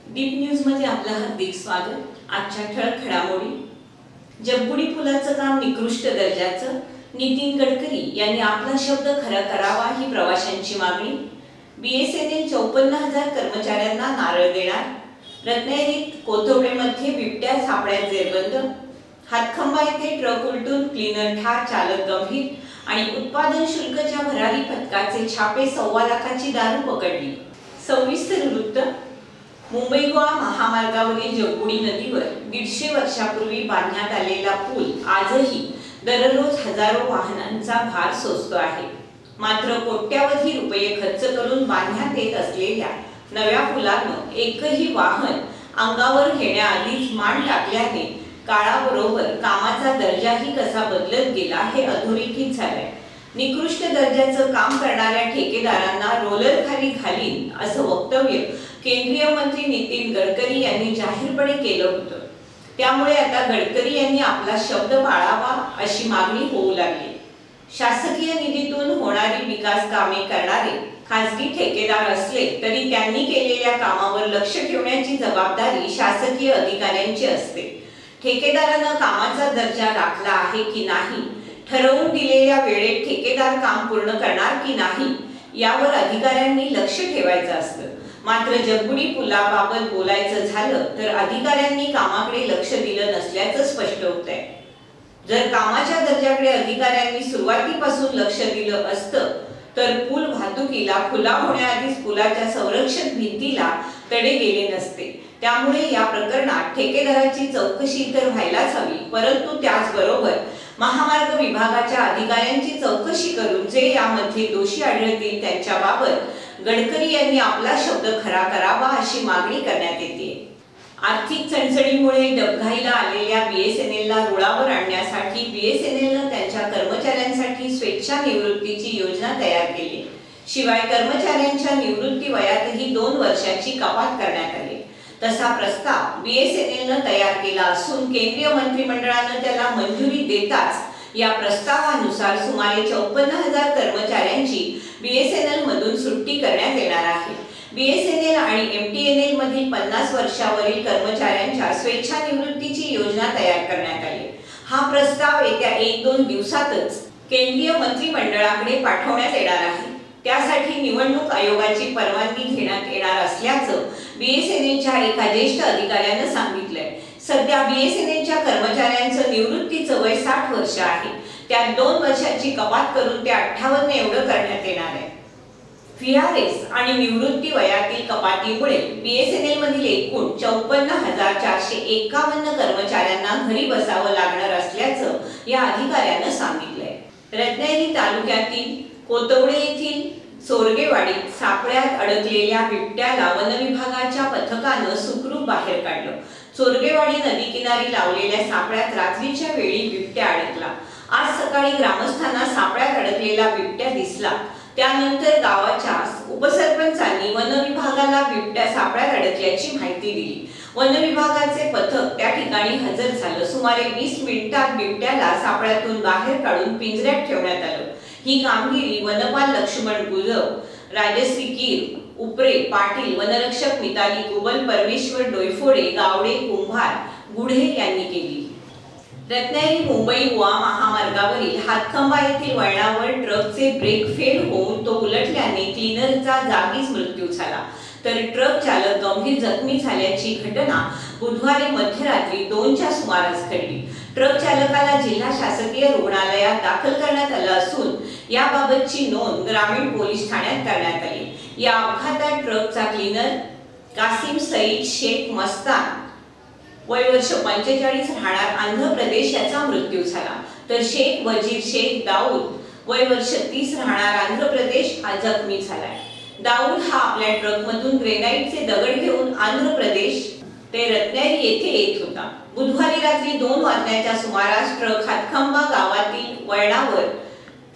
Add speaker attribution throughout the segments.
Speaker 1: Deep news मध्ये आपलं हार्दिक स्वागत। आजच्या ठळक घडामोडी। जगबुडी पुलाचं काम निकृष्ट दर्जाचं, नितीन गडकरी यांनी आपला शब्द खरा करावा ही प्रवाशांची मागणी। बीएसएनएल 54,000 कर्मचाऱ्यांना नारळ देणार। रत्नागिरीत कोथवडेमध्ये बिबट्या सापळ्यात जेरबंद। हातखंबा येथे ट्रक उलटून क्लीनर ठार, चालक गंभीर आणि उत्पादन शुल्कच्या भरारी पथकाचे छापे 1.25 लाखाची दारू पकडली। सविस्तर वृत्त। मुंबई गोवा महामार्गावरील जगबुडी नदीवर 150 वर्षापूर्वी बांधण्यात आलेला पूल आजही दररोज हजारो वाहनांचा भार सोसतो आहे। मात्र कोट्यावधी रुपये खर्च करून बांधण्यात येत असलेल्या नव्या पुलानं एकही वाहन अंगावर घेण्याआधीच मान टाकल्याने काळाबरोबर कामाचा दर्जाही कसा बदलत गेला हे अधोरेखित झालंय। निकृष्ट दर्जाचं काम करणाऱ्या ठेकेदारांना रोलर खाली घालीन असं वक्तव्य केंद्रीय मंत्री नितीन गडकरी यांनी जाहीरपणे केलं होतं। त्यामुळे आता गडकरी यांनी आपला शब्द पाळावा अशी मागणी होऊ लागली। शासकीय निधीतून होणारी विकास कामे करणारे खासगी ठेकेदार असले तरी त्यांनी केलेल्या कामावर लक्ष ठेवण्याची जबाबदारी शासकीय अधिकाऱ्यांची असते। ठेकेदारानं कामाचा दर्जा राखला आहे की नाही, ठरवून दिलेल्या वेळेत ठेकेदार काम पूर्ण करणार की नाही यावर अधिकाऱ्यांनी लक्ष ठेवायचं असतं। मात्र जगबुडी पुलाबाबत बोलायचं झालं तर अधिकाऱ्यांनी कामाकडे लक्ष दिलं नसल्याचं स्पष्ट होतंय। जर कामाच्या दर्जाकडे अधिकाऱ्यांनी सुरुवातीपासून लक्ष दिलं असतं तर पूल वाहतुकीला खुला होण्याआधीच पुलाच्या संरक्षक भिंतीला तडे गेले नसते। त्यामुळे या प्रकरणात ठेकेदाराची चौकशी तर व्हायलाच हवी, परंतु त्याचबरोबर महामार्ग विभागाच्या अधिकाऱ्यांची चौकशी करून जे यामध्ये दोषी आढळतील त्यांच्याबाबत गडकरी यांनी आपला शब्द खरा करावा अशी मागणी करण्यात येते। आर्थिक चणचणीमुळे डबघाईला आलेल्या बीएसएनएलला रुळावर आणण्यासाठी बीएसएनएलनं त्यांच्या कर्मचाऱ्यांसाठी स्वेच्छा निवृत्तीची योजना तयार केली। शिवाय कर्मचाऱ्यांच्या निवृत्ती वयातही 2 वर्षाची कपात करण्यात आली। तसा प्रस्ताव बीएसएनएलनं तयार केला असून केंद्रीय मंत्रिमंडळानं त्याला मंजुरी देताच या प्रस्तावानुसार सुमारे 54,000 कर्मचाऱ्यांची बीएसएनएल मधून सुट्टी करण्यात येणार आहे। बीएसएनएल आणि एमटीएनएल मधील 50 वर्षावरील कर्मचाऱ्यांच्या स्वेच्छा निवृत्तीची योजना तयार करण्यात आली। हा प्रस्ताव येत्या 1-2 दिवसातच केंद्रीय मंत्रिमंडळाकडे पाठवण्यात येणार आहे। त्यासाठी निवडणूक आयोगाची परवानगी घेण्यात येणार असल्याचं बीएसएनएलच्या एका ज्येष्ठ अधिकाऱ्यानं सांगितलंय। सध्या बीएसएनएलच्या कर्मचाऱ्यांचं निवृत्तीचं वय 60 वर्ष आहे। त्यात 2 वर्षाची कपात करून ते 58 एवढं करण्यात येणार आहे। व्हीआरएस आणि निवृत्ती वयातील कपातीमुळे बीएसएनएल मधील एकूण 54,451 कर्मचाऱ्यांना घरी बसावं लागणार असल्याचं या अधिकाऱ्यानं सांगितलंय। रत्नागिरी तालुक्यातील कोथवडे येथील चोरगेवाडीत सापळ्यात अडकलेल्या बिबट्याला वनविभागाच्या पथकानं सुखरूप बाहेर काढलं। चोरगेवाडी नदीकिनारी लावलेल्या सापळ्यात रात्रीच्या वेळी बिबट्या अडकला। आज सकाळी ग्रामस्थांना सापळ्यात अडकलेला बिबट्या दिसला। त्यानंतर गावाच्या उपसरपंचांनी वनविभागाला बिबट्या सापळ्यात अडकल्याची माहिती दिली। वनविभागाचे पथक त्या ठिकाणी हजर झालं। सुमारे 20 मिनिटांत बिबट्याला सापळ्यातून बाहेर काढून पिंजऱ्यात ठेवण्यात आलं। ही कामगिरी वनपाल लक्ष्मण गुजव, राजश्री कीर, उपरे पाटील, वनरक्षक मिताली गुबल, परमेश्वर डोयफोडे, गावडे, कुंभार, गुढे यांनी केली। रत्नागिरी मुंबई गोवा महामार्गावरील हातखंबा येथील वळणावर ट्रकचे ब्रेक फेल होऊन तो उलटल्याने क्लीनरचा जागीच मृत्यू झाला, तर ट्रक चालक गंभीर जखमी झाल्याची घटना बुधवारी मध्यरात्री 2च्या सुमारास घडली। ट्रक चालकाला जिल्हा शासकीय रुग्णालयात दाखल करण्यात आलं असून याबाबतची नोंद ग्रामीण पोलीस ठाण्यात करण्यात आली। या अपघातात ट्रकचा क्लीनर कासिम सईद शेख मस्तान वय वर्ष 45 राहणार आंध्र प्रदेश याचा मृत्यू झाला, तर शेख वजीर शेख दाऊद वय वर्ष 30 राहणार आंध्र प्रदेश हा जखमी झालाय। दाऊद हा आपल्या ट्रकमधून ग्रेनाइटचे दगड घेऊन आंध्र प्रदेश ते रत्नागिरी येथे येत होता। बुधवारी रात्री 2 वाजण्याच्या सुमारास ट्रक हातखंबा गावातील वळणावर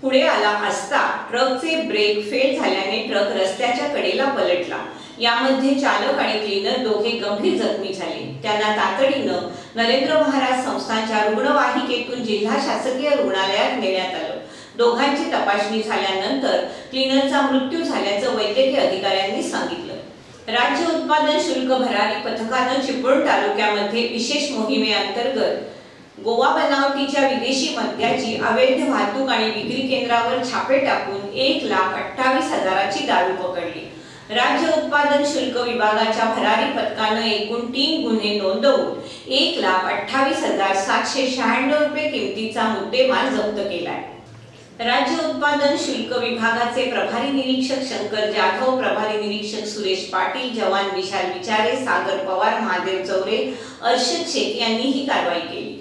Speaker 1: पुढे आला असता ट्रकचे ब्रेक फेल झाल्याने ट्रक रस्त्याच्या कडेला पलटला। यामध्ये चालक आणि क्लीनर दोघे गंभीर जखमी झाले। त्यांना तातडीनं नरेंद्र महाराज संस्थानच्या रुग्णवाहिकेतून जिल्हा शासकीय रुग्णालयात नेण्यात आलं। दोघांची तपासणी झाल्यानंतर क्लीनरचा मृत्यू झाल्याचं वैद्यकीय अधिकाऱ्यांनी सांगितलं। राज्य उत्पादन शुल्क भरारी पथकानं चिपळूण तालुक्यामध्ये विशेष मोहिमेअंतर्गत गोवा बनावटीच्या विदेशी मद्याची अवैध वाहतूक आणि विक्री केंद्रावर छापे टाकून 1,28,000ची दारू पकडली। राज्य उत्पादन शुल्क विभागाच्या भरारी पथकानं एकूण 3 गुन्हे नोंदवून 1,28,796 रुपये किमतीचा मुद्देमाल जप्त केलाय। राज्य उत्पादन शुल्क विभागाचे प्रभारी निरीक्षक शंकर जाधव, प्रभारी निरीक्षक सुरेश पाटील, जवान विशाल विचारे, सागर पवार, महादेव चौरे, अर्शद शेख यांनी ही कारवाई केली।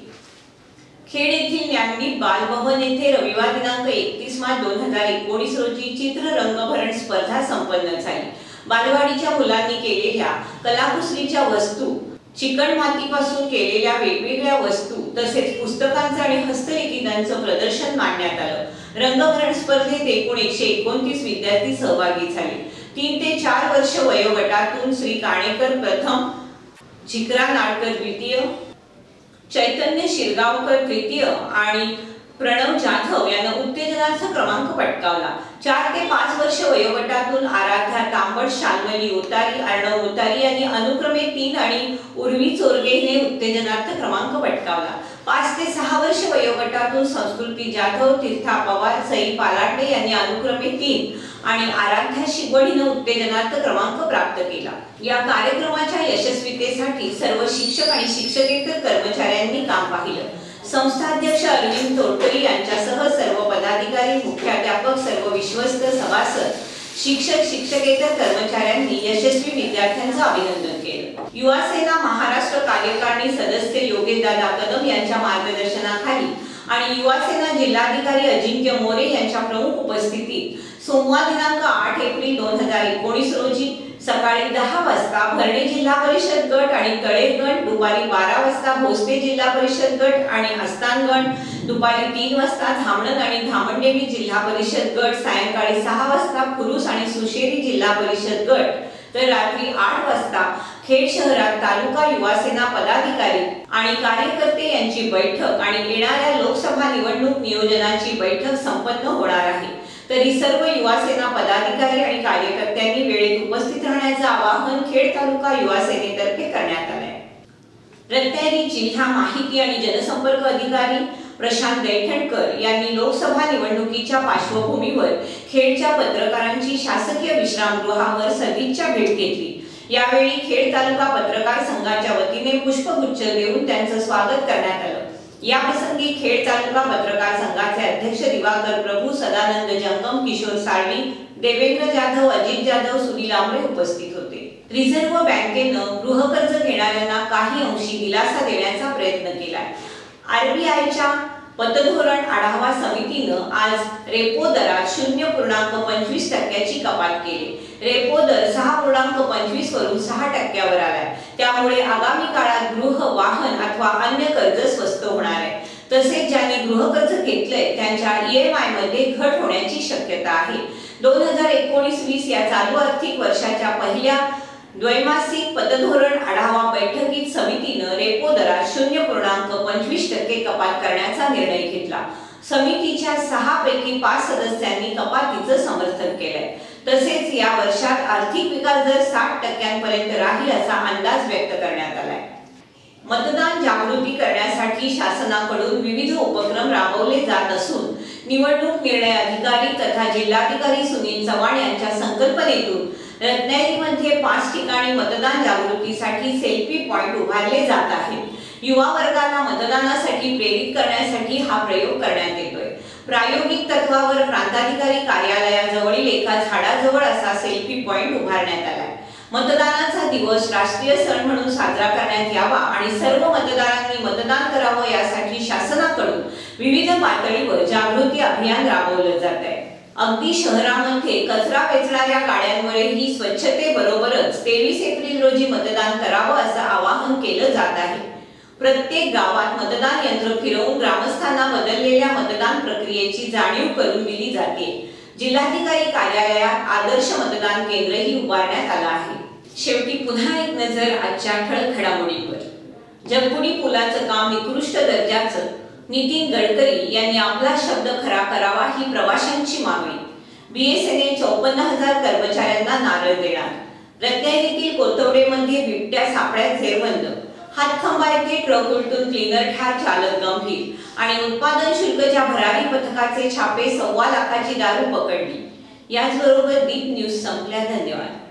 Speaker 1: खेड येथील ज्ञानदीप बालभवन येथे रविवार दिनांक 31 मार्च 2019 रोजी चित्र रंगभरण स्पर्धा संपन्न झाली। बालवाडीच्या मुलांनी केलेल्या कलाकुसरीच्या वस्तू, चिकण मातीपासून केलेल्या वेगवेगळ्या वस्तू तसेच पुस्तकांचं आणि हस्तलिखितांचं प्रदर्शन मांडण्यात आलं। रंगभरण स्पर्धेत एकूण 129 विद्यार्थी सहभागी झाले। 3 ते 4 वर्ष वयोगटातून श्री काणेकर प्रथम, जिकरा नाडकर द्वितीय, चैतन्य शिरगावकर तृतीय आणि प्रणव जाधव यांना उत्तेजनाचा क्रमांक पटकावला। 4 ते 5 वर्ष वयोगटातून आराध्या तांबट, शाल्मली उतारी, अर्णव उतारी यांनी अनुक्रमे 3 आणि उर्वी चोरगे ने उत्तेजनार्थ क्रमांक पटकावला। 5 ते 6 वर्ष वयोगटातून संस्कृती जाधव, तीर्था पवार, सई पालाटे यांनी अनुक्रमे 3 आणि आराध्या शिगवडीने उत्तेजनार्थ क्रमांक प्राप्त केला। या कार्यक्रमाच्या यशस्वीतेसाठी सर्व शिक्षक आणि शिक्षकेतर कर्मचाऱ्यांनी काम पाहिलं। संस्थाध्यक्ष अरविंद तोडकरी यांच्यासह सर्व पदाधिकारी, मुख्याध्यापक, सर्व विश्वस्त, सभासद, शिक्षक, शिक्षकेतर कर्मचाऱ्यांनी यशस्वी विद्यार्थ्यांचं अभिनंदन केलं। युवा सेना महाराष्ट्र कार्यकारिणी सदस्य योगेशदादा कदम यांच्या मार्गदर्शनाखाली आणि युवा सेना जिल्हाधिकारी अजिंक्य मोरे यांच्या प्रमुख उपस्थितीत सोमवार दिनांक 8 एप्रिल 2019 रोजी सकाळी 10 वाजता भरणे जिल्हा परिषद गट आणि तळे गट, दुपारी 12 वाजता भोसले जिल्हा परिषद गट आणि आस्थान गट, दुपारी 3 वाजता धामणग आणि धामणदेवी जिल्हा परिषद गट, सायंकाळी 6 वाजता फुरुस आणि सुशेरी जिल्हा परिषद गट, तर रात्री 8 वाजता खेड शहरात तालुका युवा सेना पदाधिकारी आणि कार्यकर्ते यांची बैठक आणि येणाऱ्या लोकसभा निवडणूक नियोजनाची बैठक संपन्न होणार आहे। तरी सर्व युवा सेना पदाधिकारी आणि कार्यकर्त्यांनी वेळेत उपस्थित राहण्याचे आवाहन खेड तालुका युवा सेनेतर्फे करण्यात आले आहे। रत्नागिरी जिल्हा माहिती आणि जनसंपर्क अधिकारी प्रशांत दैठणकर यांनी लोकसभा निवडणुकीच्या पार्श्वभूमीवर खेडच्या पत्रकारांची शासकीय विश्रामगृहावर सदिच्छा भेट घेतली। यावेळी खेड तालुका पत्रकार संघाच्या वतीने पुष्पगुच्छ देऊन त्यांचं स्वागत करण्यात आलं। या प्रसंगी खेड तालुका पत्रकार संघाचे अध्यक्ष दिवाकर प्रभू, सदानंद जंगम, किशोर साळवी, देवेंद्र जाधव, अजित जाधव, सुनील आंबळे उपस्थित होते। रिझर्व्ह बँकेनं गृहकर्ज घेणाऱ्यांना काही अंशी दिलासा देण्याचा प्रयत्न केलाय। आरबीआयच्या पतधोरण आढावा समितीनं आज रेपो दरात 0.25% कपात केली। रेपो दर 6.25 वरून 6% आलाय। त्यामुळे आगामी काळात गृह, वाहन अथवा अन्य कर्ज स्वस्त होणार आहे। तसेच ज्यांनी गृहकर्ज घेतलंय त्यांच्या EMI मध्ये घट होण्याची शक्यता आहे। 2019-20 या चालू आर्थिक वर्षाच्या पहिल्या द्वैमासिक पतधोरण आढावा बैठकीत समितीनं रेपो दरात 0.25% कपात करण्याचा निर्णय घेतला। समितीच्या 6 पैकी 5 सदस्यांनी कपातीचं समर्थन केलंय। तसेच या वर्षात आर्थिक विकास दर 60% पर्यंत राहील असा अंदाज व्यक्त करण्यात आलाय। मतदान जागृती करण्यासाठी शासनाकडून विविध उपक्रम राबवले जात असून निवडणूक निर्णय अधिकारी तथा जिल्हाधिकारी सुनील चव्हाण यांच्या संकल्पनेतून रत्नागिरीमध्ये 5 ठिकाणी मतदान जागृतीसाठी सेल्फी पॉइंट उभारले जात आहेत। युवा वर्गाला मतदानासाठी प्रेरित करण्यासाठी हा प्रयोग करण्यात येतोय। प्रायोगिक तत्वावर प्रांताधिकारी कार्यालयाजवळील एका झाडाजवळ असा सेल्फी पॉइंट उभारण्यात आलाय। मतदानाचा दिवस राष्ट्रीय सण म्हणून साजरा करण्यात यावा आणि सर्व मतदारांनी मतदान करावं यासाठी शासनाकडून विविध पातळीवर जागृती अभियान राबवलं जात आहे। अगदी शहरामध्ये कचरा वेचणाऱ्या गाड्यांवरही स्वच्छतेबरोबरच 23 एप्रिल रोजी मतदान करावं असं आवाहन केलं जात आहे। प्रत्येक गावात मतदान यंत्र फिरवून ग्रामस्थांना बदललेल्या मतदान प्रक्रियेची जाणीव करून दिली जाते। जिल्हाधिकारी कार्यालयात आदर्श मतदान केंद्रही उभारण्यात आलं आहे। शेवटी पुन्हा एक नजर आजच्या ठळक घडामोडींवर। जगबुडी पुलाचं काम निकृष्ट दर्जाचं, नितीन गडकरी यांनी आपला शब्द खरा करावा ही प्रवाशांची मागणी। BSNL 54,000 कर्मचाऱ्यांना नारळ देणार। रत्नागिरीतील कोथवडेमध्ये बिबट्या सापळ्यात झेरबंद, हातखंबा येथे ट्रक उलटून क्लीनर ठार, चालक गंभीर आणि उत्पादन शुल्कच्या भरारी पथकाचे छापे, 1.25 लाखाची दारू पकडली. याचबरोबर दीप न्यूज संपल्या. धन्यवाद.